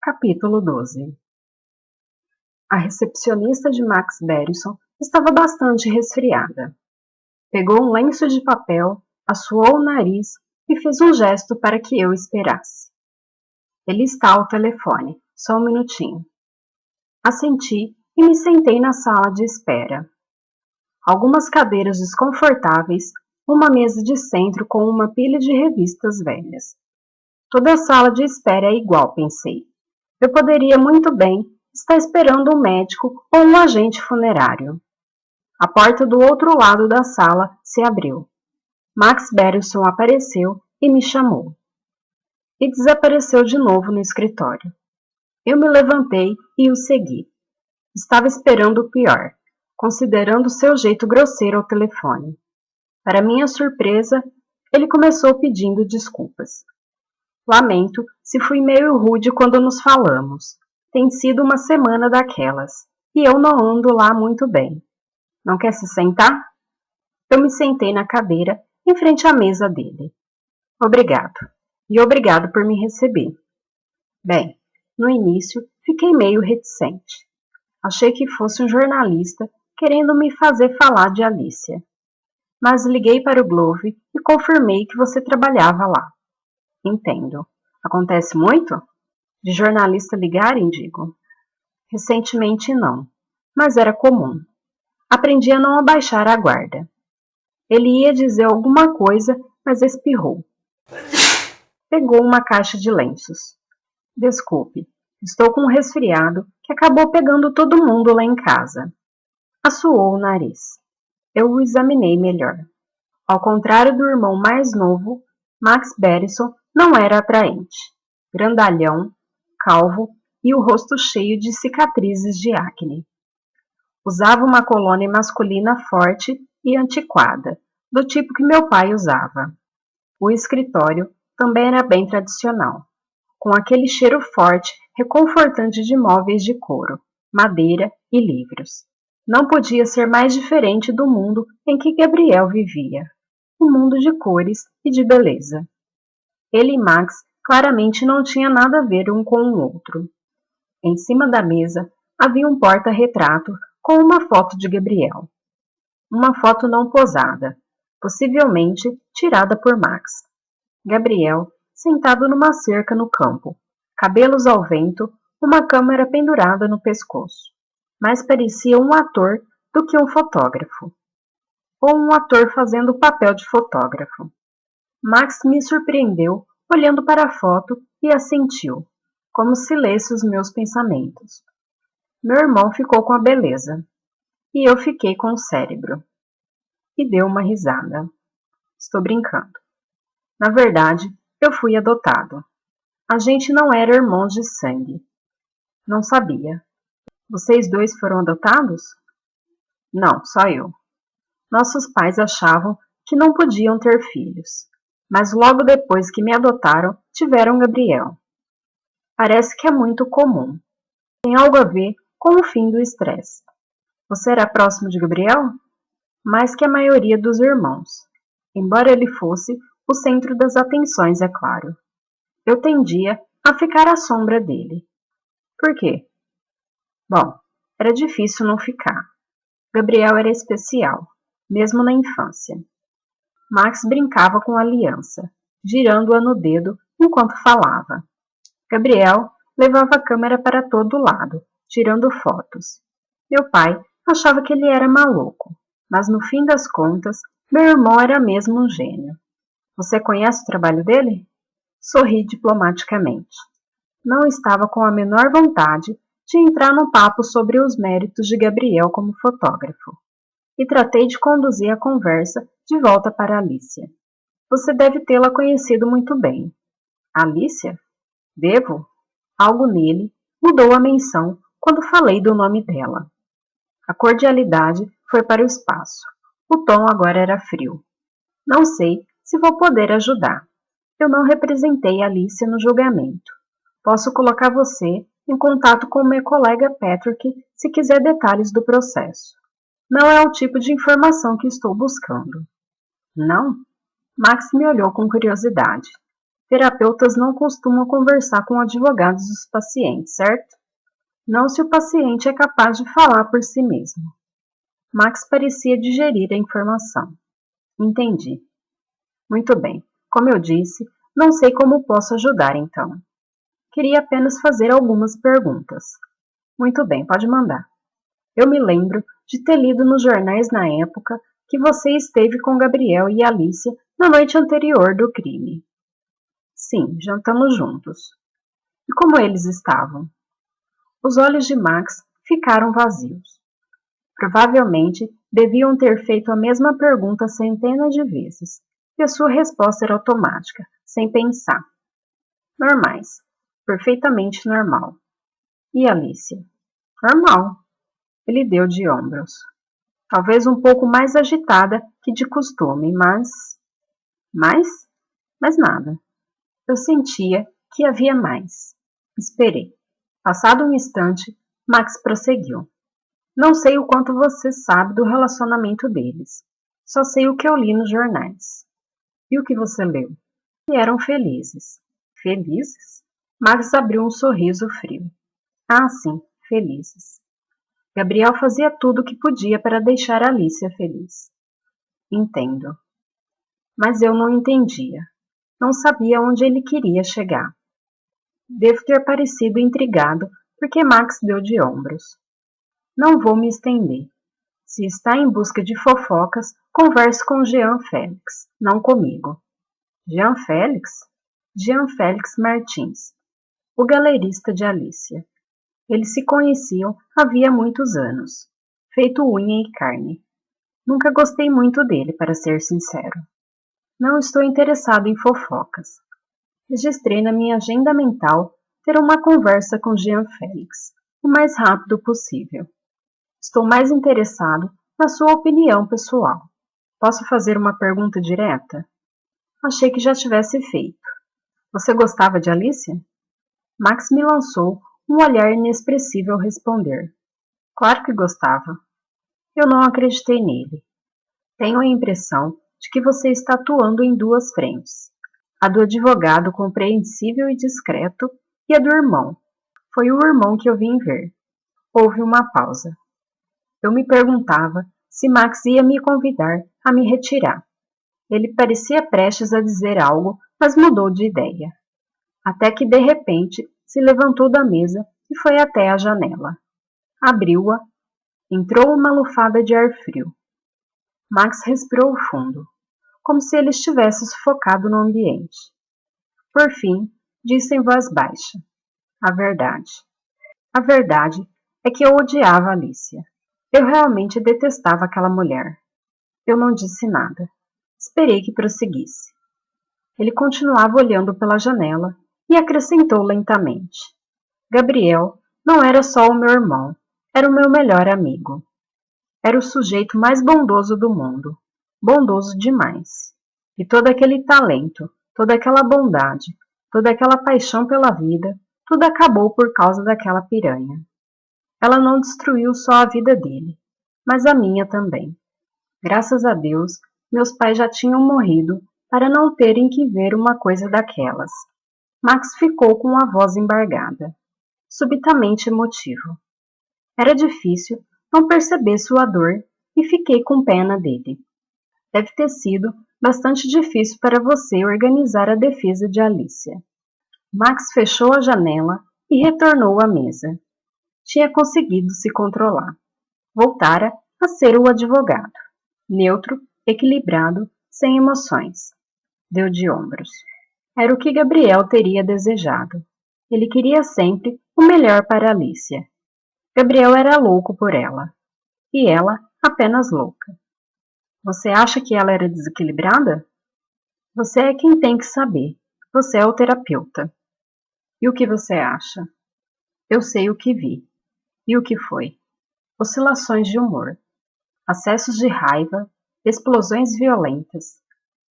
Capítulo 12. A recepcionista de Max Berisson estava bastante resfriada. Pegou um lenço de papel, assoou o nariz e fez um gesto para que eu esperasse. Ele está ao telefone, só um minutinho. Assenti e me sentei na sala de espera. Algumas cadeiras desconfortáveis, uma mesa de centro com uma pilha de revistas velhas. Toda a sala de espera é igual, pensei. Eu poderia muito bem estar esperando um médico ou um agente funerário. A porta do outro lado da sala se abriu. Max Berisson apareceu e me chamou. E desapareceu de novo no escritório. Eu me levantei e o segui. Estava esperando o pior, considerando seu jeito grosseiro ao telefone. Para minha surpresa, ele começou pedindo desculpas. Lamento se fui meio rude quando nos falamos. Tem sido uma semana daquelas, e eu não ando lá muito bem. Não quer se sentar? Eu me sentei na cadeira, em frente à mesa dele. Obrigado. E obrigado por me receber. Bem, no início, fiquei meio reticente. Achei que fosse um jornalista querendo me fazer falar de Alicia. Mas liguei para o Globe e confirmei que você trabalhava lá. Entendo. Acontece muito? De jornalista ligarem, digo. Recentemente não, mas era comum. Aprendi a não abaixar a guarda. Ele ia dizer alguma coisa, mas espirrou. Pegou uma caixa de lenços. Desculpe, estou com um resfriado que acabou pegando todo mundo lá em casa. Assoou o nariz. Eu o examinei melhor. Ao contrário do irmão mais novo, Max Berisson não era atraente. Grandalhão, calvo e o rosto cheio de cicatrizes de acne. Usava uma colônia masculina forte e antiquada, do tipo que meu pai usava. O escritório também era bem tradicional, com aquele cheiro forte, reconfortante de móveis de couro, madeira e livros. Não podia ser mais diferente do mundo em que Gabriel vivia, um mundo de cores e de beleza. Ele e Max claramente não tinham nada a ver um com o outro. Em cima da mesa havia um porta-retrato com uma foto de Gabriel. Uma foto não posada, possivelmente tirada por Max. Gabriel, sentado numa cerca no campo, cabelos ao vento, uma câmera pendurada no pescoço. Mais parecia um ator do que um fotógrafo. Ou um ator fazendo o papel de fotógrafo. Max me surpreendeu olhando para a foto e assentiu, como se lesse os meus pensamentos. Meu irmão ficou com a beleza, e eu fiquei com o cérebro. E deu uma risada. Estou brincando. Na verdade, eu fui adotado. A gente não era irmãos de sangue. Não sabia. Vocês dois foram adotados? Não, só eu. Nossos pais achavam que não podiam ter filhos, mas logo depois que me adotaram, tiveram Gabriel. Parece que é muito comum. Tem algo a ver com o fim do estresse. Você era próximo de Gabriel? Mais que a maioria dos irmãos, embora ele fosse o centro das atenções, é claro. Eu tendia a ficar à sombra dele. Por quê? Bom, era difícil não ficar. Gabriel era especial, mesmo na infância. Max brincava com a aliança, girando-a no dedo enquanto falava. Gabriel levava a câmera para todo lado, tirando fotos. Meu pai achava que ele era maluco, mas no fim das contas, meu irmão era mesmo um gênio. Você conhece o trabalho dele? Sorri diplomaticamente. Não estava com a menor vontade de entrar no papo sobre os méritos de Gabriel como fotógrafo. E tratei de conduzir a conversa de volta para Alicia. Você deve tê-la conhecido muito bem. Alicia? Devo? Algo nele mudou a menção quando falei do nome dela. A cordialidade foi para o espaço. O tom agora era frio. Não sei se vou poder ajudar. Eu não representei Alicia no julgamento. Posso colocar você em contato com meu colega Patrick se quiser detalhes do processo. Não é o tipo de informação que estou buscando. Não? Max me olhou com curiosidade. Terapeutas não costumam conversar com advogados dos pacientes, certo? Não se o paciente é capaz de falar por si mesmo. Max parecia digerir a informação. Entendi. Muito bem. Como eu disse, não sei como posso ajudar então. Queria apenas fazer algumas perguntas. Muito bem, pode mandar. Eu me lembro de ter lido nos jornais na época que você esteve com Gabriel e Alicia na noite anterior do crime. Sim, jantamos juntos. E como eles estavam? Os olhos de Max ficaram vazios. Provavelmente deviam ter feito a mesma pergunta centenas de vezes, e a sua resposta era automática, sem pensar. Normais. Perfeitamente normal. E Alicia? Normal. Ele deu de ombros. Talvez um pouco mais agitada que de costume, mas... Mas nada. Eu sentia que havia mais. Esperei. Passado um instante, Max prosseguiu. Não sei o quanto você sabe do relacionamento deles. Só sei o que eu li nos jornais. E o que você leu? E eram felizes. Felizes? Max abriu um sorriso frio. Ah, sim, felizes. Gabriel fazia tudo o que podia para deixar Alicia feliz. Entendo. Mas eu não entendia. Não sabia onde ele queria chegar. Devo ter parecido intrigado, porque Max deu de ombros. Não vou me estender. Se está em busca de fofocas, converse com Jean Félix, não comigo. Jean Félix? Jean Félix Martins, o galerista de Alicia. Eles se conheciam havia muitos anos, feito unha e carne. Nunca gostei muito dele, para ser sincero. Não estou interessado em fofocas. Registrei na minha agenda mental ter uma conversa com Jean Félix, o mais rápido possível. Estou mais interessado na sua opinião pessoal. Posso fazer uma pergunta direta? Achei que já tivesse feito. Você gostava de Alicia? Max me lançou um olhar inexpressivo ao responder. Claro que gostava. Eu não acreditei nele. Tenho a impressão de que você está atuando em duas frentes. A do advogado compreensível e discreto e a do irmão. Foi o irmão que eu vim ver. Houve uma pausa. Eu me perguntava se Max ia me convidar a me retirar. Ele parecia prestes a dizer algo, mas mudou de ideia. Até que, de repente, se levantou da mesa e foi até a janela. Abriu-a. Entrou uma lufada de ar frio. Max respirou fundo, como se ele estivesse sufocado no ambiente. Por fim, disse em voz baixa: A verdade. A verdade é que eu odiava Alicia. Eu realmente detestava aquela mulher. Eu não disse nada. Esperei que prosseguisse. Ele continuava olhando pela janela e acrescentou lentamente: Gabriel não era só o meu irmão, era o meu melhor amigo. Era o sujeito mais bondoso do mundo. Bondoso demais. E todo aquele talento, toda aquela bondade, toda aquela paixão pela vida, tudo acabou por causa daquela piranha. Ela não destruiu só a vida dele, mas a minha também. Graças a Deus, meus pais já tinham morrido para não terem que ver uma coisa daquelas. Max ficou com a voz embargada, subitamente emotivo. Era difícil não perceber sua dor e fiquei com pena dele. Deve ter sido bastante difícil para você organizar a defesa de Alicia. Max fechou a janela e retornou à mesa. Tinha conseguido se controlar. Voltara a ser o advogado. Neutro, equilibrado, sem emoções. Deu de ombros. Era o que Gabriel teria desejado. Ele queria sempre o melhor para Alicia. Gabriel era louco por ela. E ela apenas louca. Você acha que ela era desequilibrada? Você é quem tem que saber. Você é o terapeuta. E o que você acha? Eu sei o que vi. E o que foi? Oscilações de humor. Acessos de raiva, explosões violentas.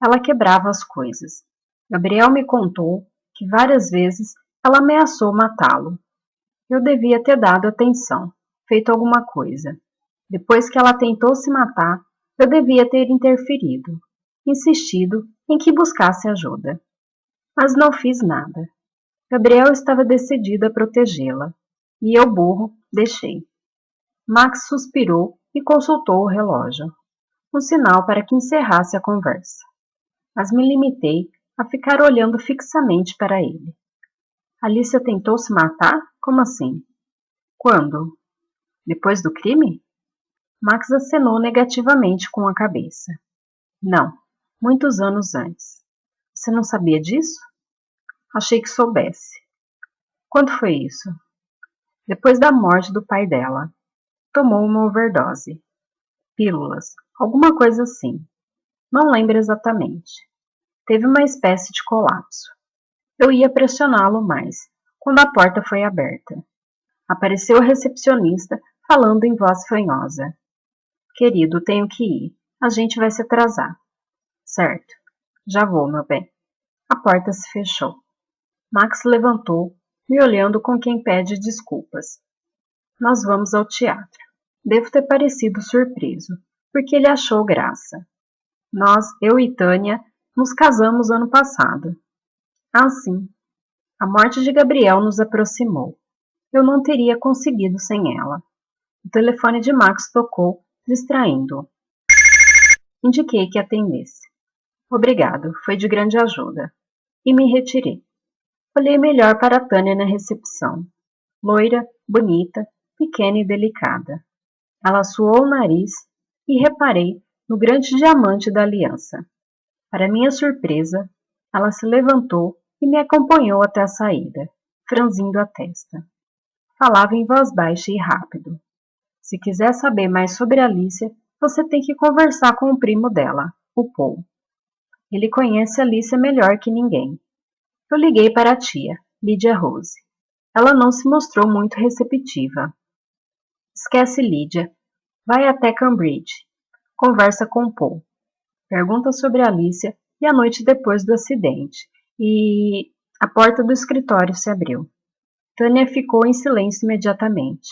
Ela quebrava as coisas. Gabriel me contou que várias vezes ela ameaçou matá-lo. Eu devia ter dado atenção, feito alguma coisa. Depois que ela tentou se matar, eu devia ter interferido, insistido em que buscasse ajuda. Mas não fiz nada. Gabriel estava decidido a protegê-la, e eu, burro, deixei. Max suspirou e consultou o relógio, um sinal para que encerrasse a conversa. Mas me limitei a ficar olhando fixamente para ele. Alicia tentou se matar? Como assim? Quando? Depois do crime? Max acenou negativamente com a cabeça. Não, muitos anos antes. Você não sabia disso? Achei que soubesse. Quando foi isso? Depois da morte do pai dela. Tomou uma overdose. Pílulas, alguma coisa assim. Não lembro exatamente. Teve uma espécie de colapso. Eu ia pressioná-lo mais, quando a porta foi aberta. Apareceu a recepcionista, falando em voz fanhosa. Querido, tenho que ir. A gente vai se atrasar. Certo. Já vou, meu bem. A porta se fechou. Max levantou, me olhando com quem pede desculpas. Nós vamos ao teatro. Devo ter parecido surpreso, porque ele achou graça. Nós, eu e Tânia, nos casamos ano passado. Ah, sim. A morte de Gabriel nos aproximou. Eu não teria conseguido sem ela. O telefone de Max tocou, distraindo-o. Indiquei que atendesse. Obrigado, foi de grande ajuda. E me retirei. Olhei melhor para Tânia na recepção. Loira, bonita, pequena e delicada. Ela suou o nariz e reparei no grande diamante da aliança. Para minha surpresa, ela se levantou e me acompanhou até a saída, franzindo a testa. Falava em voz baixa e rápido. Se quiser saber mais sobre Alicia, você tem que conversar com o primo dela, o Paul. Ele conhece Alicia melhor que ninguém. Eu liguei para a tia, Lydia Rose. Ela não se mostrou muito receptiva. Esquece Lydia. Vai até Cambridge. Conversa com Paul. Pergunta sobre Alicia e a noite depois do acidente. E a porta do escritório se abriu. Tânia ficou em silêncio imediatamente.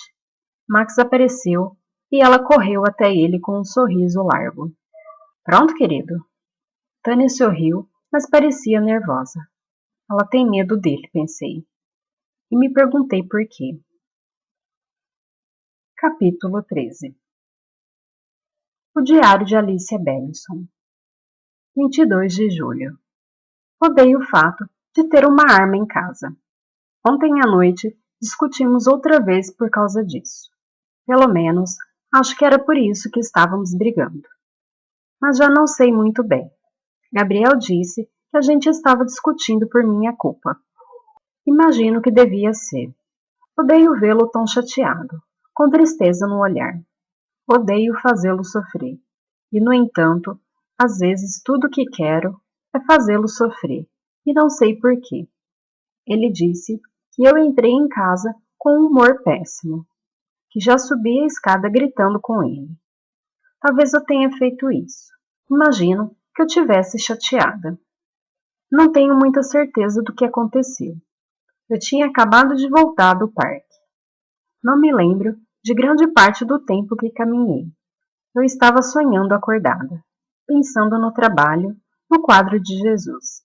Max apareceu e ela correu até ele com um sorriso largo. Pronto, querido? Tânia sorriu, mas parecia nervosa. Ela tem medo dele, pensei. E me perguntei por quê. Capítulo 13. O diário de Alicia Bellison. 22 de julho. Odeio o fato de ter uma arma em casa. Ontem à noite discutimos outra vez por causa disso. Pelo menos, acho que era por isso que estávamos brigando. Mas já não sei muito bem. Gabriel disse que a gente estava discutindo por minha culpa. Imagino que devia ser. Odeio vê-lo tão chateado, com tristeza no olhar. Odeio fazê-lo sofrer. E, no entanto, às vezes tudo o que quero é fazê-lo sofrer, e não sei por quê. Ele disse que eu entrei em casa com um humor péssimo, que já subi a escada gritando com ele. Talvez eu tenha feito isso. Imagino que eu tivesse chateada. Não tenho muita certeza do que aconteceu. Eu tinha acabado de voltar do parque. Não me lembro de grande parte do tempo que caminhei. Eu estava sonhando acordada, pensando no trabalho, no quadro de Jesus.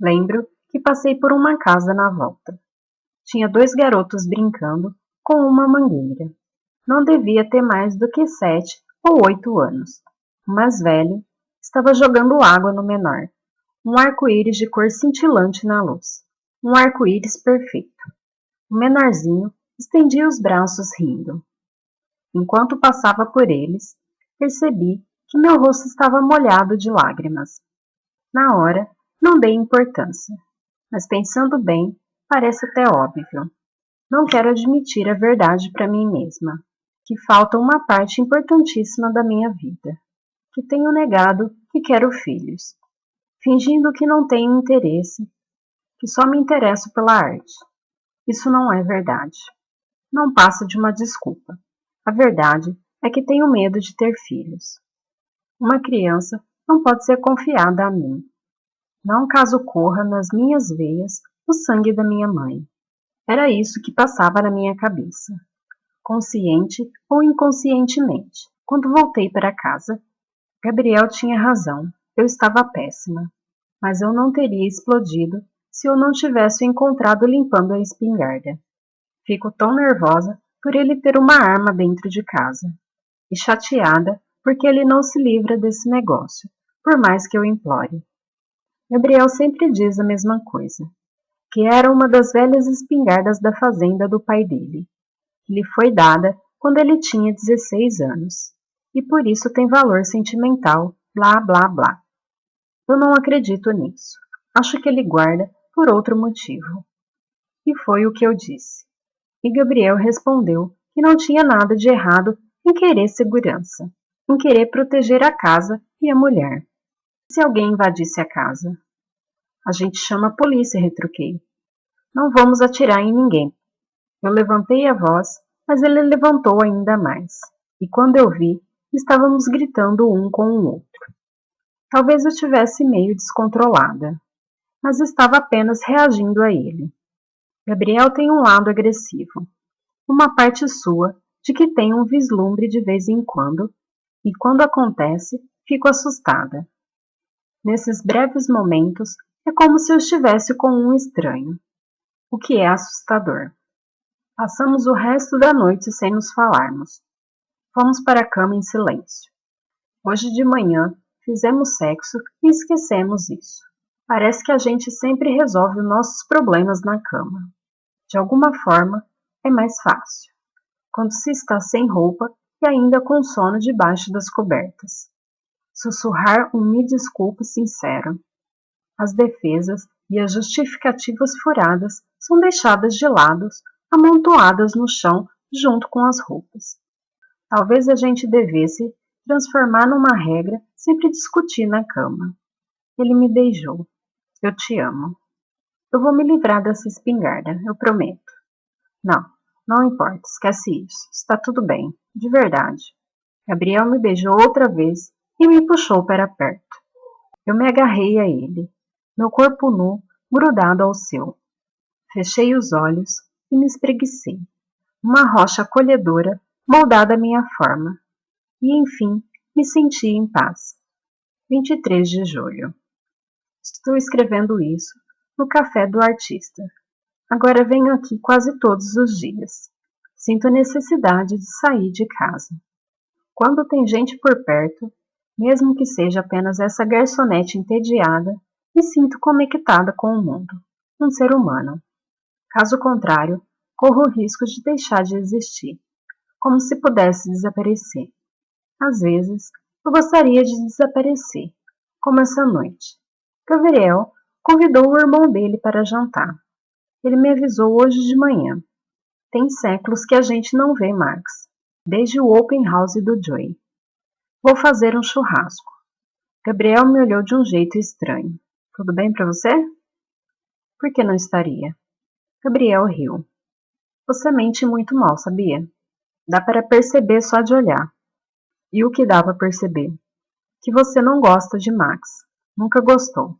Lembro que passei por uma casa na volta. Tinha 2 garotos brincando com uma mangueira. Não devia ter mais do que 7 ou 8 anos. O mais velho estava jogando água no menor, um arco-íris de cor cintilante na luz. Um arco-íris perfeito. O menorzinho estendia os braços rindo. Enquanto passava por eles, percebi que meu rosto estava molhado de lágrimas. Na hora, não dei importância, mas pensando bem, parece até óbvio. Não quero admitir a verdade para mim mesma, que falta uma parte importantíssima da minha vida, que tenho negado que quero filhos, fingindo que não tenho interesse, que só me interesso pela arte. Isso não é verdade. Não passa de uma desculpa. A verdade é que tenho medo de ter filhos. Uma criança não pode ser confiada a mim. Não caso corra nas minhas veias o sangue da minha mãe. Era isso que passava na minha cabeça, consciente ou inconscientemente. Quando voltei para casa, Gabriel tinha razão. Eu estava péssima, mas eu não teria explodido se eu não tivesse o encontrado limpando a espingarda. Fico tão nervosa por ele ter uma arma dentro de casa, e chateada porque ele não se livra desse negócio, por mais que eu implore. Gabriel sempre diz a mesma coisa, que era uma das velhas espingardas da fazenda do pai dele, que lhe foi dada quando ele tinha 16 anos, e por isso tem valor sentimental, blá blá blá. Eu não acredito nisso. Acho que ele guarda por outro motivo. E foi o que eu disse. E Gabriel respondeu que não tinha nada de errado em querer segurança, em querer proteger a casa e a mulher. Se alguém invadisse a casa, a gente chama a polícia, retruquei. Não vamos atirar em ninguém. Eu levantei a voz, mas ele levantou ainda mais. E quando eu vi, estávamos gritando um com o outro. Talvez eu estivesse meio descontrolada, mas estava apenas reagindo a ele. Gabriel tem um lado agressivo, uma parte sua de que tem um vislumbre de vez em quando, e quando acontece, fico assustada. Nesses breves momentos, é como se eu estivesse com um estranho, o que é assustador. Passamos o resto da noite sem nos falarmos. Fomos para a cama em silêncio. Hoje de manhã, fizemos sexo e esquecemos isso. Parece que a gente sempre resolve os nossos problemas na cama. De alguma forma, é mais fácil, quando se está sem roupa e ainda com sono debaixo das cobertas. Sussurrar um me desculpe sincero. As defesas e as justificativas furadas são deixadas de lado, amontoadas no chão junto com as roupas. Talvez a gente devesse transformar numa regra sempre discutir na cama. Ele me beijou. Eu te amo. Eu vou me livrar dessa espingarda, eu prometo. Não, não importa, esquece isso. Está tudo bem, de verdade. Gabriel me beijou outra vez e me puxou para perto. Eu me agarrei a ele, meu corpo nu grudado ao seu. Fechei os olhos e me espreguicei. Uma rocha acolhedora moldada à minha forma. E, enfim, me senti em paz. 23 de julho. Estou escrevendo isso no café do artista. Agora venho aqui quase todos os dias. Sinto a necessidade de sair de casa. Quando tem gente por perto, mesmo que seja apenas essa garçonete entediada, me sinto conectada com o mundo, um ser humano. Caso contrário, corro o risco de deixar de existir, como se pudesse desaparecer. Às vezes, eu gostaria de desaparecer, como essa noite. Gabriel convidou o irmão dele para jantar. Ele me avisou hoje de manhã. Tem séculos que a gente não vê Max, desde o open house do Joey. Vou fazer um churrasco. Gabriel me olhou de um jeito estranho. Tudo bem para você? Por que não estaria? Gabriel riu. Você mente muito mal, sabia? Dá para perceber só de olhar. E o que dá para perceber? Que você não gosta de Max. Nunca gostou.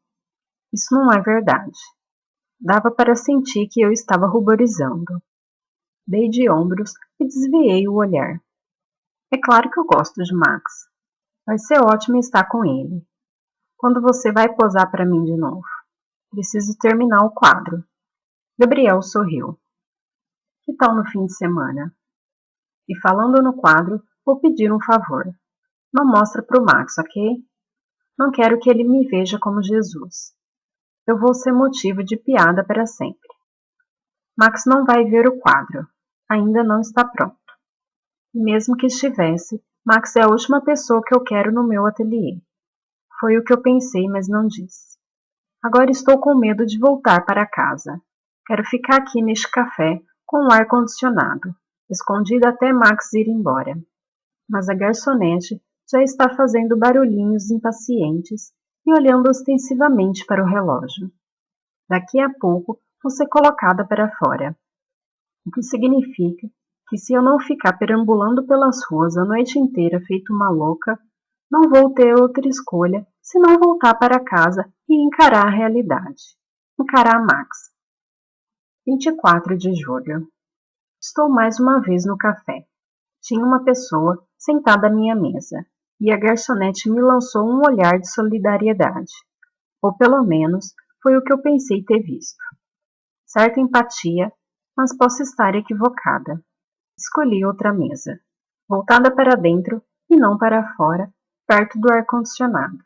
Isso não é verdade. Dava para sentir que eu estava ruborizando. Dei de ombros e desviei o olhar. É claro que eu gosto de Max. Vai ser ótimo estar com ele. Quando você vai posar para mim de novo? Preciso terminar o quadro. Gabriel sorriu. Que tal no fim de semana? E falando no quadro, vou pedir um favor. Não mostra pro Max, ok? Não quero que ele me veja como Jesus. Eu vou ser motivo de piada para sempre. Max não vai ver o quadro. Ainda não está pronto. E mesmo que estivesse, Max é a última pessoa que eu quero no meu ateliê. Foi o que eu pensei, mas não disse. Agora estou com medo de voltar para casa. Quero ficar aqui neste café com o ar condicionado, escondida até Max ir embora. Mas a garçonete já está fazendo barulhinhos impacientes e olhando ostensivamente para o relógio. Daqui a pouco vou ser colocada para fora. O que significa que se eu não ficar perambulando pelas ruas a noite inteira feito uma louca, não vou ter outra escolha senão voltar para casa e encarar a realidade. Encarar Max. 24 de julho. Estou mais uma vez no café. Tinha uma pessoa sentada à minha mesa, e a garçonete me lançou um olhar de solidariedade. Ou pelo menos, Foi o que eu pensei ter visto. Certa empatia, mas posso estar equivocada. Escolhi outra mesa, voltada para dentro e não para fora, perto do ar-condicionado,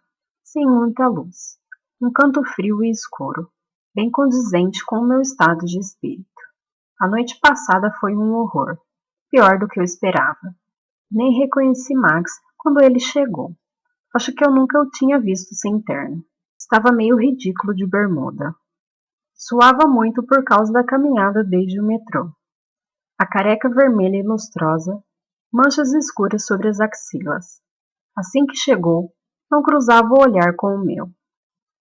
sem muita luz. Um canto frio e escuro, bem condizente com o meu estado de espírito. A noite passada foi um horror, pior do que eu esperava. Nem reconheci Max quando ele chegou. Acho que eu nunca o tinha visto sem terno. Estava meio ridículo de bermuda. Suava muito por causa da caminhada desde o metrô. A careca vermelha e lustrosa, manchas escuras sobre as axilas. Assim que chegou, não cruzava o olhar com o meu.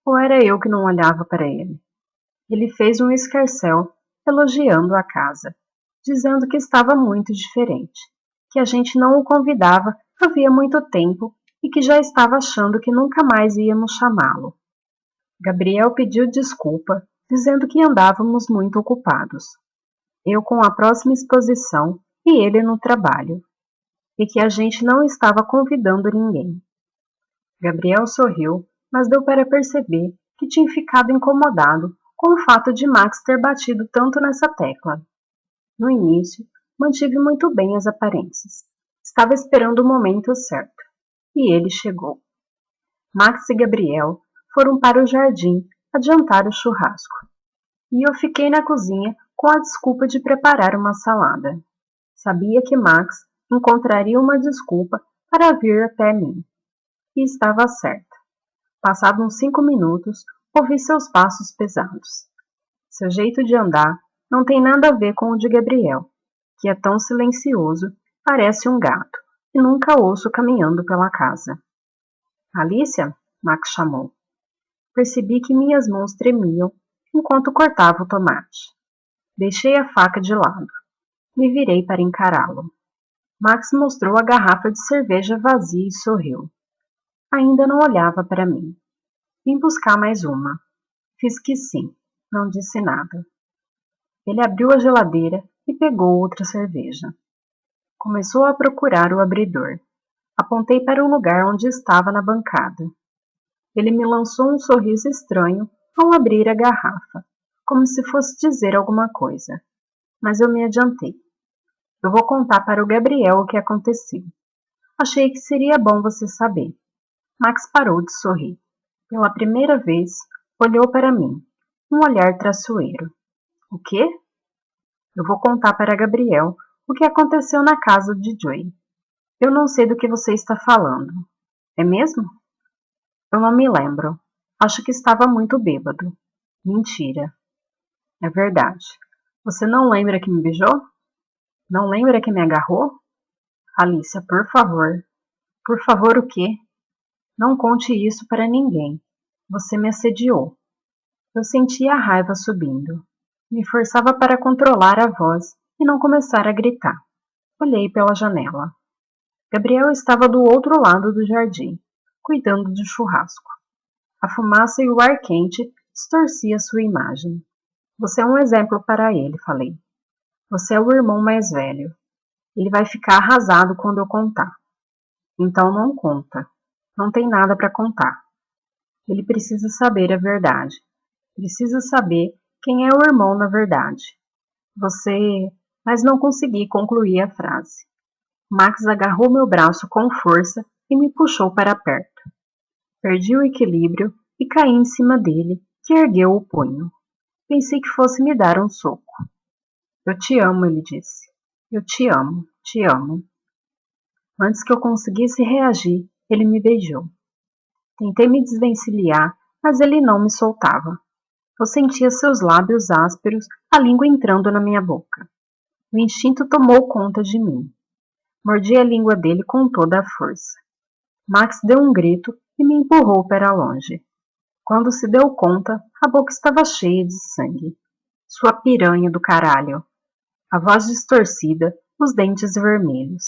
Ou era eu que não olhava para ele? Ele fez um escarcéu, elogiando a casa, dizendo que estava muito diferente, que a gente não o convidava havia muito tempo e que já estava achando que nunca mais íamos chamá-lo. Gabriel pediu desculpa, dizendo que andávamos muito ocupados. Eu com a próxima exposição e ele no trabalho, e que a gente não estava convidando ninguém. Gabriel sorriu, mas deu para perceber que tinha ficado incomodado com o fato de Max ter batido tanto nessa tecla. No início, mantive muito bem as aparências. Estava esperando o momento certo. E ele chegou. Max e Gabriel foram para o jardim adiantar o churrasco. E eu fiquei na cozinha com a desculpa de preparar uma salada. Sabia que Max encontraria uma desculpa para vir até mim. E estava certa. Passados uns 5 minutos, ouvi seus passos pesados. Seu jeito de andar não tem nada a ver com o de Gabriel, que é tão silencioso, parece um gato, e nunca ouço caminhando pela casa. Alicia? Max chamou. Percebi que minhas mãos tremiam enquanto cortava o tomate. Deixei a faca de lado. Me virei para encará-lo. Max mostrou a garrafa de cerveja vazia e sorriu. Ainda não olhava para mim. Vim buscar mais uma. Fiz que sim, não disse nada. Ele abriu a geladeira e pegou outra cerveja. Começou a procurar o abridor. Apontei para o lugar onde estava na bancada. Ele me lançou um sorriso estranho ao abrir a garrafa, como se fosse dizer alguma coisa. Mas eu me adiantei. Eu vou contar para o Gabriel o que aconteceu. Achei que seria bom você saber. Max parou de sorrir. Pela primeira vez, olhou para mim. Um olhar traiçoeiro. O quê? Eu vou contar para Gabriel o que aconteceu na casa de Joey. Eu não sei do que você está falando. É mesmo? Eu não me lembro. Acho que estava muito bêbado. Mentira. É verdade. Você não lembra que me beijou? Não lembra que me agarrou? Alicia, por favor. Por favor, o quê? Não conte isso para ninguém. Você me assediou. Eu sentia a raiva subindo. Me forçava para controlar a voz e não começar a gritar. Olhei pela janela. Gabriel estava do outro lado do jardim, cuidando do churrasco. A fumaça e o ar quente distorciam sua imagem. Você é um exemplo para ele, falei. Você é o irmão mais velho. Ele vai ficar arrasado quando eu contar. Então não conta. Não tem nada para contar. Ele precisa saber a verdade. Precisa saber quem é o irmão na verdade. Você... Mas não consegui concluir a frase. Max agarrou meu braço com força e me puxou para perto. Perdi o equilíbrio e caí em cima dele, que ergueu o punho. Pensei que fosse me dar um soco. Eu te amo, ele disse. Eu te amo, te amo. Antes que eu conseguisse reagir, ele me beijou. Tentei me desvencilhar, mas ele não me soltava. Eu sentia seus lábios ásperos, a língua entrando na minha boca. O instinto tomou conta de mim. Mordi a língua dele com toda a força. Max deu um grito e me empurrou para longe. Quando se deu conta, a boca estava cheia de sangue. Sua piranha do caralho. A voz distorcida, os dentes vermelhos.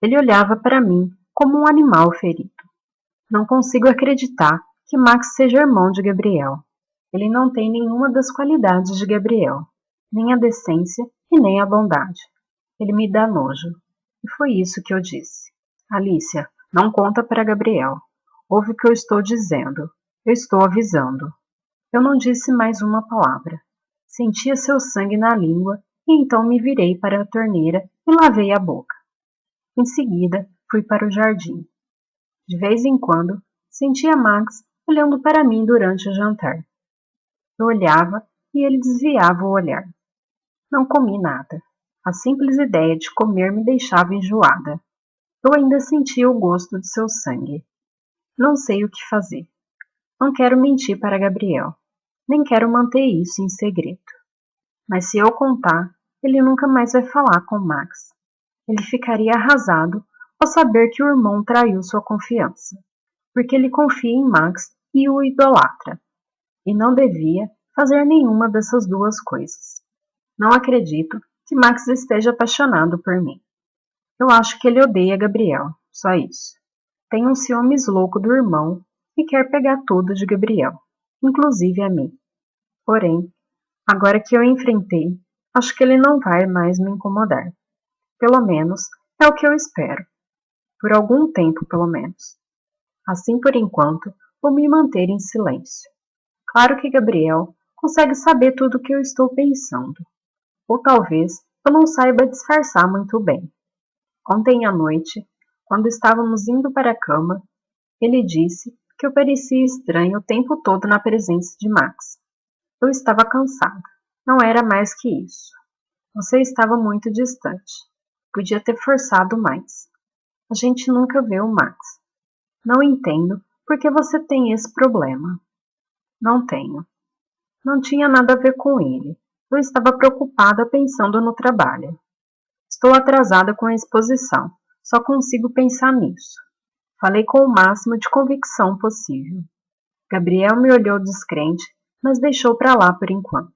Ele olhava para mim como um animal ferido. Não consigo acreditar que Max seja irmão de Gabriel. Ele não tem nenhuma das qualidades de Gabriel, nem a decência e nem a bondade. Ele me dá nojo. E foi isso que eu disse. Alicia, não conta para Gabriel. Ouve o que eu estou dizendo. Eu estou avisando. Eu não disse mais uma palavra. Sentia seu sangue na língua e então me virei para a torneira e lavei a boca. Em seguida, fui para o jardim. De vez em quando, sentia Max olhando para mim durante o jantar. Eu olhava e ele desviava o olhar. Não comi nada. A simples ideia de comer me deixava enjoada. Eu ainda sentia o gosto de seu sangue. Não sei o que fazer. Não quero mentir para Gabriel. Nem quero manter isso em segredo. Mas se eu contar, ele nunca mais vai falar com Max. Ele ficaria arrasado ao saber que o irmão traiu sua confiança, porque ele confia em Max e o idolatra, e não devia fazer nenhuma dessas duas coisas. Não acredito que Max esteja apaixonado por mim. Eu acho que ele odeia Gabriel, só isso. Tem um ciúmes louco do irmão e quer pegar tudo de Gabriel, inclusive a mim. Porém, agora que eu enfrentei, acho que ele não vai mais me incomodar. Pelo menos, é o que eu espero. Por algum tempo, pelo menos. Assim, por enquanto, vou me manter em silêncio. Claro que Gabriel consegue saber tudo o que eu estou pensando. Ou talvez eu não saiba disfarçar muito bem. Ontem à noite, quando estávamos indo para a cama, ele disse que eu parecia estranho o tempo todo na presença de Max. Eu estava cansada. Não era mais que isso. Você estava muito distante. Podia ter forçado mais. A gente nunca vê o Max. Não entendo por que você tem esse problema. Não tenho. Não tinha nada a ver com ele. Eu estava preocupada pensando no trabalho. Estou atrasada com a exposição. Só consigo pensar nisso. Falei com o máximo de convicção possível. Gabriel me olhou descrente, mas deixou para lá por enquanto.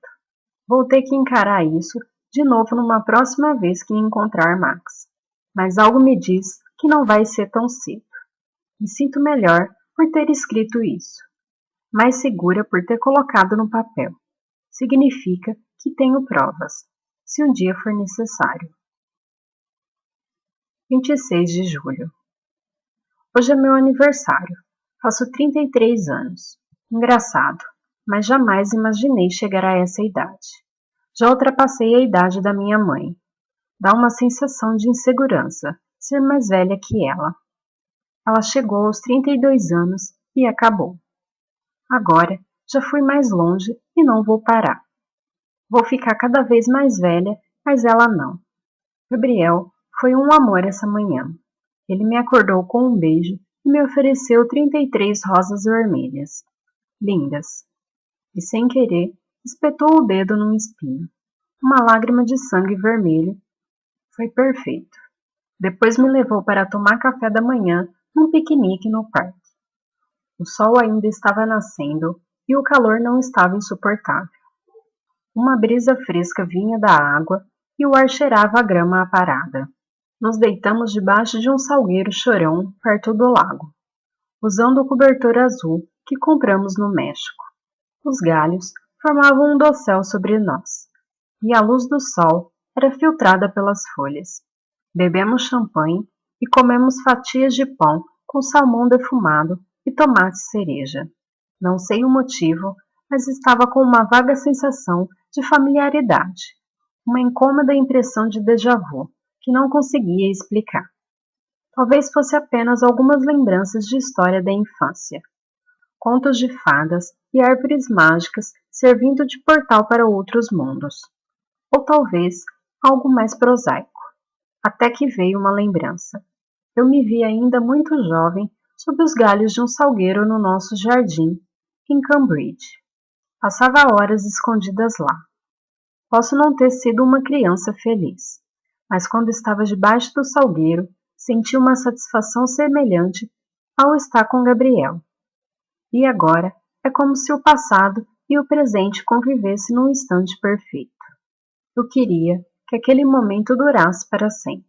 Vou ter que encarar isso de novo numa próxima vez que encontrar Max. Mas algo me diz que não vai ser tão cedo. Me sinto melhor por ter escrito isso. Mais segura por ter colocado no papel. Significa que tenho provas, se um dia for necessário. 26 de julho. Hoje é meu aniversário. Faço 33 anos. Engraçado, mas jamais imaginei chegar a essa idade. Já ultrapassei a idade da minha mãe. Dá uma sensação de insegurança ser mais velha que ela. Ela chegou aos 32 anos e acabou. Agora já fui mais longe e não vou parar. Vou ficar cada vez mais velha, mas ela não. Gabriel foi um amor essa manhã. Ele me acordou com um beijo e me ofereceu 33 rosas vermelhas. Lindas. E sem querer, espetou o dedo num espinho. Uma lágrima de sangue vermelho. Foi perfeito. Depois me levou para tomar café da manhã num piquenique no parque. O sol ainda estava nascendo e o calor não estava insuportável. Uma brisa fresca vinha da água e o ar cheirava a grama aparada. Nos deitamos debaixo de um salgueiro chorão perto do lago, usando o cobertor azul que compramos no México. Os galhos formavam um dossel sobre nós, e a luz do sol era filtrada pelas folhas. Bebemos champanhe e comemos fatias de pão com salmão defumado e tomate cereja. Não sei o motivo, mas estava com uma vaga sensação de familiaridade, uma incômoda impressão de déjà vu, que não conseguia explicar. Talvez fosse apenas algumas lembranças de história da infância. Contos de fadas e árvores mágicas servindo de portal para outros mundos. Ou talvez algo mais prosaico. Até que veio uma lembrança. Eu me vi ainda muito jovem sob os galhos de um salgueiro no nosso jardim, em Cambridge. Passava horas escondidas lá. Posso não ter sido uma criança feliz, mas quando estava debaixo do salgueiro, senti uma satisfação semelhante ao estar com Gabriel. E agora é como se o passado e o presente convivessem num instante perfeito. Eu queria que aquele momento durasse para sempre.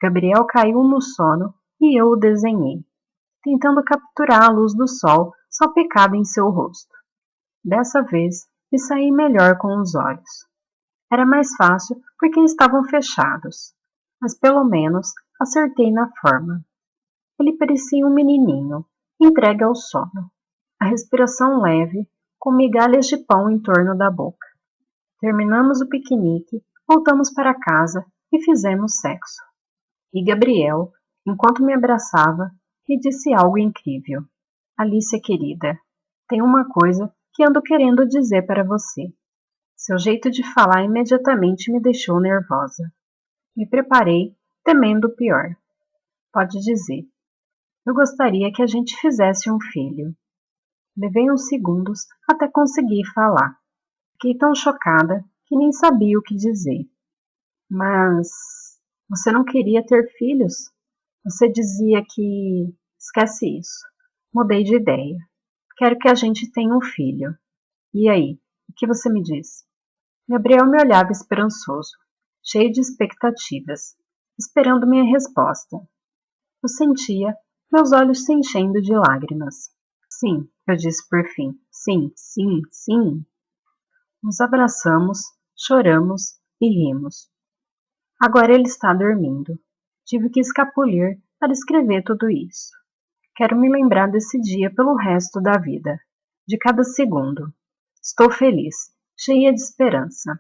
Gabriel caiu no sono e eu o desenhei, tentando capturar a luz do sol salpicada em seu rosto. Dessa vez, me saí melhor com os olhos. Era mais fácil porque estavam fechados, mas pelo menos acertei na forma. Ele parecia um menininho, entregue ao sono. A respiração leve, com migalhas de pão em torno da boca. Terminamos o piquenique, voltamos para casa e fizemos sexo. E Gabriel, enquanto me abraçava, me disse algo incrível. Alicia querida, tem uma coisa que ando querendo dizer para você. Seu jeito de falar imediatamente me deixou nervosa. Me preparei, temendo o pior. Pode dizer. Eu gostaria que a gente fizesse um filho. Levei uns segundos até conseguir falar. Fiquei tão chocada que nem sabia o que dizer. Mas você não queria ter filhos? Você dizia que... Esquece isso. Mudei de ideia. Quero que a gente tenha um filho. E aí, o que você me diz? Gabriel me olhava esperançoso, cheio de expectativas, esperando minha resposta. Eu sentia meus olhos se enchendo de lágrimas. Sim, eu disse por fim. Sim, sim, sim. Nos abraçamos, choramos e rimos. Agora ele está dormindo. Tive que escapulir para escrever tudo isso. Quero me lembrar desse dia pelo resto da vida, de cada segundo. Estou feliz, cheia de esperança.